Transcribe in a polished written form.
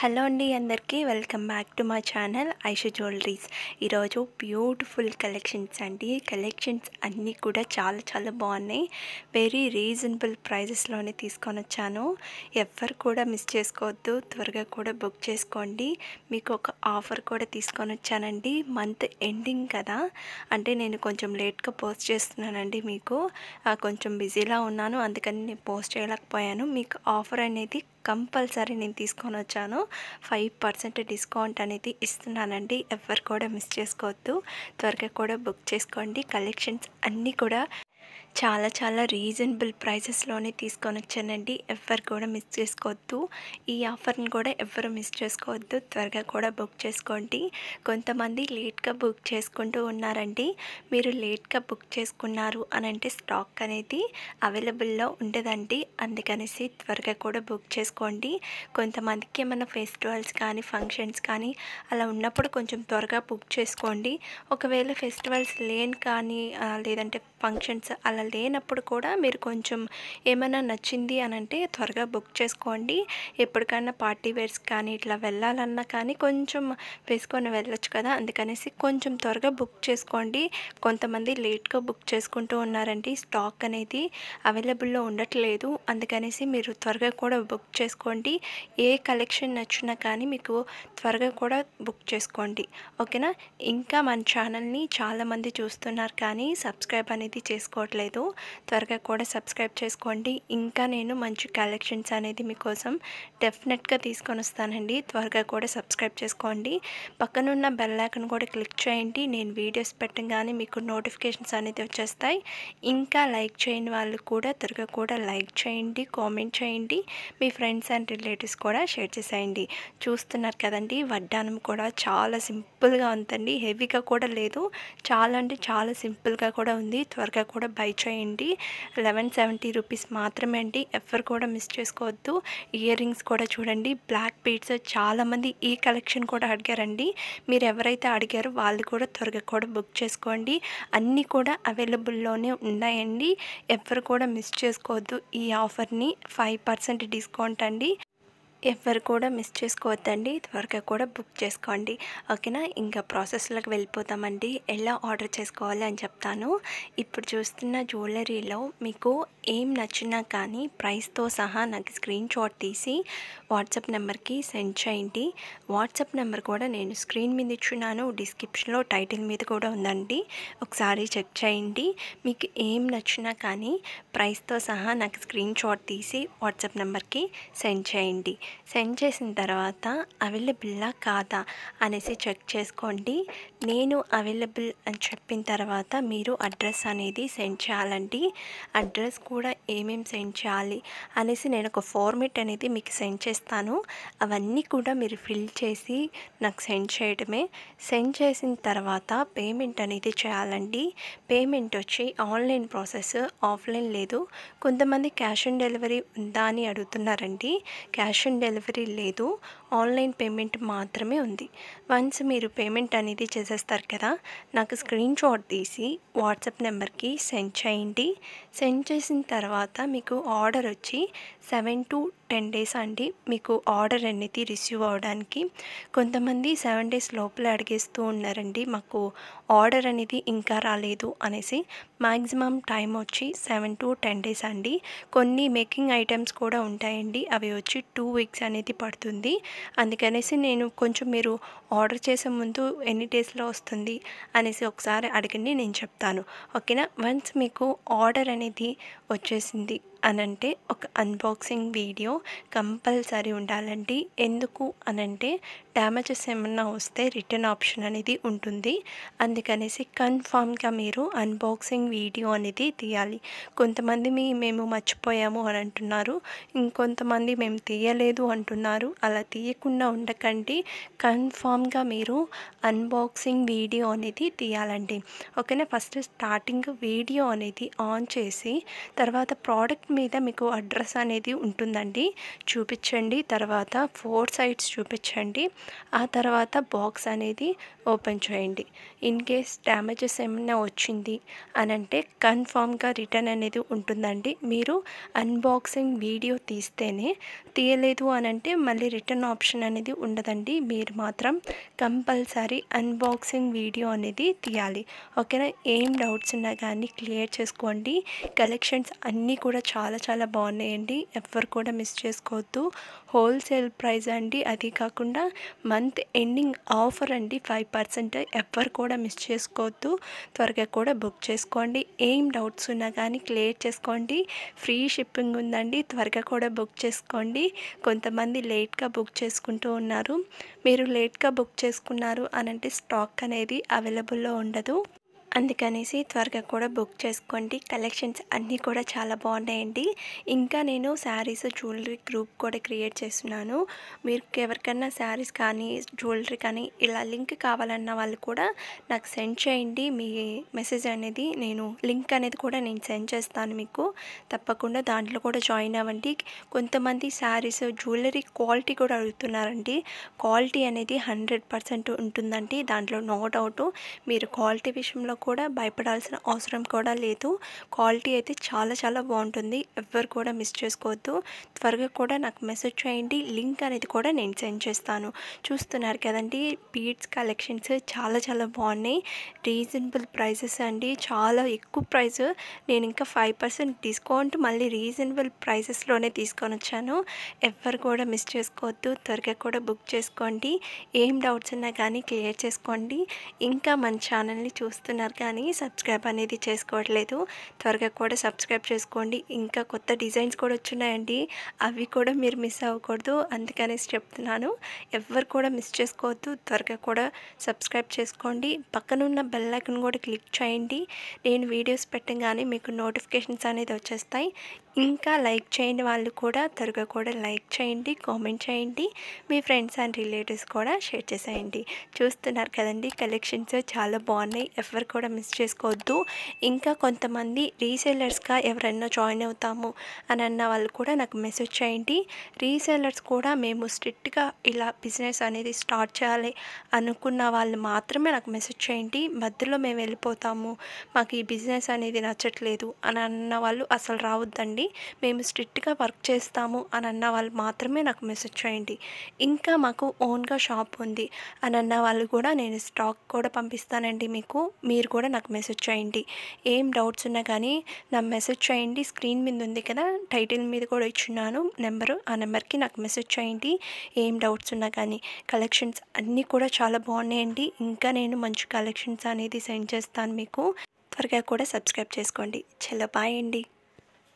Hello అండి అందరికీ welcome back to my channel Aishu jewelleries. ఈరోజు బ్యూటిఫుల్ కలెక్షన్స్ అండి. కలెక్షన్స్ అన్నీ కూడా చాలా బాగున్నాయి. వెరీ రీజనబుల్ ప్రైజెస్లోనే తీసుకొని వచ్చాను. ఎవ్వరు కూడా మిస్ చేసుకోవద్దు, త్వరగా కూడా బుక్ చేసుకోండి. మీకు ఒక ఆఫర్ కూడా తీసుకొని వచ్చానండి. మంత్ ఎండింగ్ కదా, అంటే నేను కొంచెం లేట్గా పోస్ట్ చేస్తున్నానండి. మీకు కొంచెం బిజీలా ఉన్నాను, అందుకని నేను పోస్ట్ చేయలేకపోయాను. మీకు ఆఫర్ అనేది కంపల్సరీ నేను తీసుకొని వచ్చాను. 5% డిస్కౌంట్ అనేది ఇస్తున్నానండి. ఎవ్వరు కూడా మిస్ చేసుకోవద్దు, త్వరగా కూడా బుక్ చేసుకోండి. కలెక్షన్స్ అన్నీ కూడా చాలా రీజనబుల్ ప్రైజెస్లోనే తీసుకొని వచ్చానండి. ఎవ్వరు కూడా మిస్ చేసుకోవద్దు. ఈ ఆఫర్ని కూడా ఎవ్వరు మిస్ చేసుకోవద్దు, త్వరగా కూడా బుక్ చేసుకోండి. కొంతమంది లేట్గా బుక్ చేసుకుంటూ ఉన్నారండి. మీరు లేట్గా బుక్ చేసుకున్నారు అని అంటే స్టాక్ అనేది అవైలబుల్లో ఉండదండి. అందుకనేసి త్వరగా కూడా బుక్ చేసుకోండి. కొంతమందికి ఏమైనా ఫెస్టివల్స్ కానీ ఫంక్షన్స్ కానీ అలా ఉన్నప్పుడు కొంచెం త్వరగా బుక్ చేసుకోండి. ఒకవేళ ఫెస్టివల్స్ లేని కానీ లేదంటే ఫంక్షన్స్ అలా లేనప్పుడు కూడా మీరు కొంచెం ఏమైనా నచ్చింది అని అంటే త్వరగా బుక్ చేసుకోండి. ఎప్పటికైనా పార్టీ వేర్స్ కానీ ఇట్లా వెళ్ళాలన్నా కానీ కొంచెం వేసుకొని వెళ్ళొచ్చు కదా, అందుకనేసి కొంచెం త్వరగా బుక్ చేసుకోండి. కొంతమంది లేట్గా బుక్ చేసుకుంటూ ఉన్నారండి. స్టాక్ అనేది అవైలబుల్లో ఉండట్లేదు, అందుకనేసి మీరు త్వరగా కూడా బుక్ చేసుకోండి. ఏ కలెక్షన్ నచ్చినా కానీ మీకు త్వరగా కూడా బుక్ చేసుకోండి, ఓకేనా. ఇంకా మన ఛానల్ని చాలామంది చూస్తున్నారు కానీ సబ్స్క్రైబ్ అనేది చేసుకోవట్లేదు. త్వరగా కూడా సబ్స్క్రైబ్ చేసుకోండి. ఇంకా నేను మంచి కలెక్షన్స్ అనేది మీకోసం డెఫినెట్గా తీసుకొని వస్తానండి. త్వరగా కూడా సబ్స్క్రైబ్ చేసుకోండి. పక్కనున్న బెల్ ఐకాన్ కూడా క్లిక్ చేయండి. నేను వీడియోస్ పెట్టగానే మీకు నోటిఫికేషన్స్ అనేది వచ్చేస్తాయి. ఇంకా లైక్ చేయని వాళ్ళు కూడా త్వరగా కూడా లైక్ చేయండి, కామెంట్ చేయండి. మీ ఫ్రెండ్స్ అండ్ రిలేటివ్స్ కూడా షేర్ చేసేయండి. చూస్తున్నారు కదండి, వడ్డానం కూడా చాలా సింపుల్గా ఉందండి. హెవీగా కూడా లేదు, చాలా అంటే చాలా సింపుల్గా కూడా ఉంది. త్వరగా కూడా బై చేయండి. 1170 రూపీస్ మాత్రమే అండి. ఎవ్వరు కూడా మిస్ చేసుకోవద్దు. ఇయర్ రింగ్స్ కూడా చూడండి, బ్లాక్ బీడ్స్. చాలామంది ఈ కలెక్షన్ కూడా అడిగారండి. మీరు ఎవరైతే అడిగారో వాళ్ళు కూడా త్వరగా కూడా బుక్ చేసుకోండి. అన్నీ కూడా అవైలబుల్లోనే ఉన్నాయండి. ఎవ్వరు కూడా మిస్ చేసుకోవద్దు ఈ ఆఫర్ని. 5% డిస్కౌంట్ అండి. ఎవ్వరు కూడా మిస్ చేసుకోవద్దండి, త్వరగా కూడా బుక్ చేసుకోండి, ఓకేనా. ఇంకా ప్రాసెస్లోకి వెళ్ళిపోతామండి. ఎలా ఆర్డర్ చేసుకోవాలి అని చెప్తాను. ఇప్పుడు చూస్తున్న జ్యువెలరీలో మీకు ఏం నచ్చినా కానీ ప్రైస్తో సహా నాకు స్క్రీన్ షాట్ తీసి వాట్సాప్ నెంబర్కి సెండ్ చేయండి. వాట్సాప్ నెంబర్ కూడా నేను స్క్రీన్ మీద ఇచ్చున్నాను, డిస్క్రిప్షన్లో టైటిల్ మీద కూడా ఉందండి. ఒకసారి చెక్ చేయండి. మీకు ఏం నచ్చినా కానీ ప్రైస్తో సహా నాకు స్క్రీన్ షాట్ తీసి వాట్సాప్ నెంబర్కి సెండ్ చేయండి. సెండ్ చేసిన తర్వాత అవైలబుల్లా కాదా అనేసి చెక్ చేసుకోండి. నేను అవైలబుల్ అని చెప్పిన తర్వాత మీరు అడ్రస్ అనేది సెండ్ చేయాలండి. అడ్రస్ కూడా ఏమేమి సెండ్ చేయాలి అనేసి నేను ఒక ఫార్మేట్ అనేది మీకు సెండ్ చేస్తాను. అవన్నీ కూడా మీరు ఫిల్ చేసి నాకు సెండ్ చేయడమే. సెండ్ చేసిన తర్వాత పేమెంట్ అనేది చేయాలండి. పేమెంట్ వచ్చి ఆన్లైన్ ప్రాసెస్, ఆఫ్లైన్ లేదు. కొంతమంది క్యాష్ ఆన్ డెలివరీ ఉందా అని అడుగుతున్నారండి. క్యాష్ ఆన్ డెలివరీ లేదు, ఆన్లైన్ పేమెంట్ మాత్రమే ఉంది. వన్స్ మీరు పేమెంట్ అనేది చేసేస్తారు కదా, నాకు స్క్రీన్ షాట్ తీసి వాట్సాప్ నెంబర్కి సెండ్ చేయండి. సెండ్ చేసిన తర్వాత మీకు ఆర్డర్ వచ్చి 7 to 10 days అండి మీకు ఆర్డర్ అనేది రిసీవ్ అవ్వడానికి. కొంతమంది 7 days లోపల అడిగేస్తూ ఉన్నారండి, మాకు ఆర్డర్ అనేది ఇంకా రాలేదు అనేసి. మ్యాక్సిమం టైం వచ్చి 7 to 10 days అండి. కొన్ని మేకింగ్ ఐటమ్స్ కూడా ఉంటాయండి, అవి వచ్చి 2 weeks అనేది పడుతుంది. అందుకనేసి నేను కొంచెం మీరు ఆర్డర్ చేసే ముందు ఎన్ని డేస్లో వస్తుంది అనేసి ఒకసారి అడగండి, నేను చెప్తాను, ఓకేనా. వన్స్ మీకు ఆర్డర్ అనేది వచ్చేసింది అనంటే ఒక అన్బాక్సింగ్ వీడియో కంపల్సరీ ఉండాలండి. ఎందుకు అనంటే డ్యామేజెస్ ఏమన్నా వస్తే రిటర్న్ ఆప్షన్ అనేది ఉంటుంది. అందుకనేసి కన్ఫామ్గా మీరు అన్బాక్సింగ్ వీడియో అనేది తీయాలి. కొంతమంది మేము మర్చిపోయాము అని అంటున్నారు, ఇంకొంతమంది మేము తీయలేదు అంటున్నారు. అలా తీయకుండా ఉండకండి, కన్ఫామ్గా మీరు అన్బాక్సింగ్ వీడియో అనేది తీయాలండి, ఓకేనా. ఫస్ట్ స్టార్టింగ్ వీడియో అనేది ఆన్ చేసి తర్వాత ప్రోడక్ట్ మీద మీకు అడ్రస్ అనేది ఉంటుందండి, చూపించండి. తర్వాత 4 sides చూపించండి. ఆ తర్వాత బాక్స్ అనేది ఓపెన్ చేయండి. ఇన్ కేస్ డ్యామేజెస్ ఏమైనా వచ్చింది అని అంటే కన్ఫామ్గా రిటర్న్ అనేది ఉంటుందండి. మీరు అన్బాక్సింగ్ వీడియో తీస్తేనే, తీయలేదు అని అంటే మళ్ళీ రిటర్న్ ఆప్షన్ అనేది ఉండదండి. మీరు మాత్రం కంపల్సరీ అన్బాక్సింగ్ వీడియో అనేది తీయాలి. ఓకేనా? ఏం డౌట్స్ ఉన్నా కానీ క్లియర్ చేసుకోండి. కలెక్షన్స్ అన్నీ కూడా చాలా చాలా బాగున్నాయండి. ఎవ్వరు కూడా మిస్ చేసుకోవద్దు. హోల్సేల్ ప్రైస్ అండి. అది కాకుండా మంత్ ఎండింగ్ ఆఫర్ అండి 5%. ఎవ్వరు కూడా మిస్ చేసుకోవద్దు. త్వరగా కూడా బుక్ చేసుకోండి. ఏం డౌట్స్ ఉన్నా కానీ క్లియర్ చేసుకోండి. ఫ్రీ షిప్పింగ్ ఉందండి. త్వరగా కూడా బుక్ చేసుకోండి. కొంతమంది లేట్గా బుక్ చేసుకుంటూ ఉన్నారు. మీరు లేట్గా బుక్ చేసుకున్నారు అని అంటే స్టాక్ అనేది అవైలబుల్లో ఉండదు. అందుకనేసి త్వరగా కూడా బుక్ చేసుకోండి. కలెక్షన్స్ అన్నీ కూడా చాలా బాగున్నాయండి. ఇంకా నేను శారీస్ జ్యువెలరీ గ్రూప్ కూడా క్రియేట్ చేస్తున్నాను. మీరు ఎవరికన్నా శారీస్ కానీ జ్యువెలరీ కానీ ఇలా లింక్ కావాలన్న వాళ్ళు కూడా నాకు సెండ్ చేయండి. మీ మెసేజ్ అనేది లింక్ అనేది కూడా నేను సెండ్ చేస్తాను మీకు. తప్పకుండా దాంట్లో కూడా జాయిన్ అవ్వండి. కొంతమంది శారీస్ జ్యువెలరీ క్వాలిటీ కూడా అడుగుతున్నారండి. క్వాలిటీ అనేది 100% ఉంటుందండి. దాంట్లో నో డౌట్. మీరు క్వాలిటీ విషయంలో కూడా భయపడాల్సిన అవసరం కూడా లేదు. క్వాలిటీ అయితే చాలా చాలా బాగుంటుంది. ఎవ్వరు కూడా మిస్ చేసుకోవద్దు. త్వరగా కూడా నాకు మెసేజ్ చేయండి. లింక్ అనేది కూడా నేను సెండ్ చేస్తాను. చూస్తున్నారు కదండి, బీడ్స్ కలెక్షన్స్ చాలా చాలా బాగున్నాయి. రీజనబుల్ ప్రైసెస్ అండి. చాలా ఎక్కువ ప్రైస్. నేను ఇంకా 5% డిస్కౌంట్ మళ్ళీ రీజనబుల్ ప్రైసెస్లోనే తీసుకొని వచ్చాను. ఎవ్వరు కూడా మిస్ చేసుకోవద్దు. త్వరగా కూడా బుక్ చేసుకోండి. ఏం డౌట్స్ ఉన్నా కానీ క్లియర్ చేసుకోండి. ఇంకా మన ఛానల్ని చూస్తున్నారు కానీ సబ్స్క్రైబ్ అనేది చేసుకోవట్లేదు. త్వరగా కూడా సబ్స్క్రైబ్ చేసుకోండి. ఇంకా కొత్త డిజైన్స్ కూడా వచ్చున్నాయండి. అవి కూడా మీరు మిస్ అవ్వకూడదు. అందుకనేసి చెప్తున్నాను. ఎవ్వరు కూడా మిస్ చేసుకోవద్దు. త్వరగా కూడా సబ్స్క్రైబ్ చేసుకోండి. పక్కనున్న బెల్ ఐకాన్ కూడా క్లిక్ చేయండి. నేను వీడియోస్ పెట్టగానే మీకు నోటిఫికేషన్స్ అనేది వచ్చేస్తాయి. ఇంకా లైక్ చేయండి. వాళ్ళు కూడా త్వరగా కూడా లైక్ చేయండి, కామెంట్ చేయండి. మీ ఫ్రెండ్స్ అండ్ రిలేటివ్స్ కూడా షేర్ చేసేయండి. చూస్తున్నారు కదండి, కలెక్షన్స్ చాలా బాగున్నాయి. ఎవరు కూడా మిస్ చేసుకోవద్దు. ఇంకా కొంతమంది రీసేలర్స్గా ఎవరైనా జాయిన్ అవుతాము అని అన్న వాళ్ళు కూడా నాకు మెసేజ్ చేయండి. రీసేలర్స్ కూడా మేము స్ట్రిక్ట్గా ఇలా బిజినెస్ అనేది స్టార్ట్ చేయాలి అనుకున్న వాళ్ళు మాత్రమే నాకు మెసేజ్ చేయండి. మధ్యలో మేము వెళ్ళిపోతాము, మాకు ఈ బిజినెస్ అనేది నచ్చట్లేదు అని అన్న వాళ్ళు అసలు రావద్దండి. మేము స్ట్రిక్ట్గా వర్క్ చేస్తాము అని అన్న వాళ్ళు మాత్రమే నాకు మెసేజ్ చేయండి. ఇంకా మాకు ఓన్గా షాప్ ఉంది అని అన్న వాళ్ళు కూడా నేను స్టాక్ కూడా పంపిస్తానండి మీకు. మీరు కూడా నాకు మెసేజ్ చేయండి. ఏం డౌట్స్ ఉన్నా కానీ నాకు మెసేజ్ చేయండి. స్క్రీన్ మీద ఉంది కదా, టైటిల్ మీద కూడా ఇచ్చున్నాను నెంబరు. ఆ నెంబర్కి నాకు మెసేజ్ చేయండి. ఏం డౌట్స్ ఉన్నా కానీ. కలెక్షన్స్ అన్నీ కూడా చాలా బాగున్నాయండి. ఇంకా నేను మంచి కలెక్షన్స్ అనేది సెండ్ చేస్తాను మీకు. త్వరగా కూడా సబ్స్క్రైబ్ చేసుకోండి. చలో బాయ్ అండి.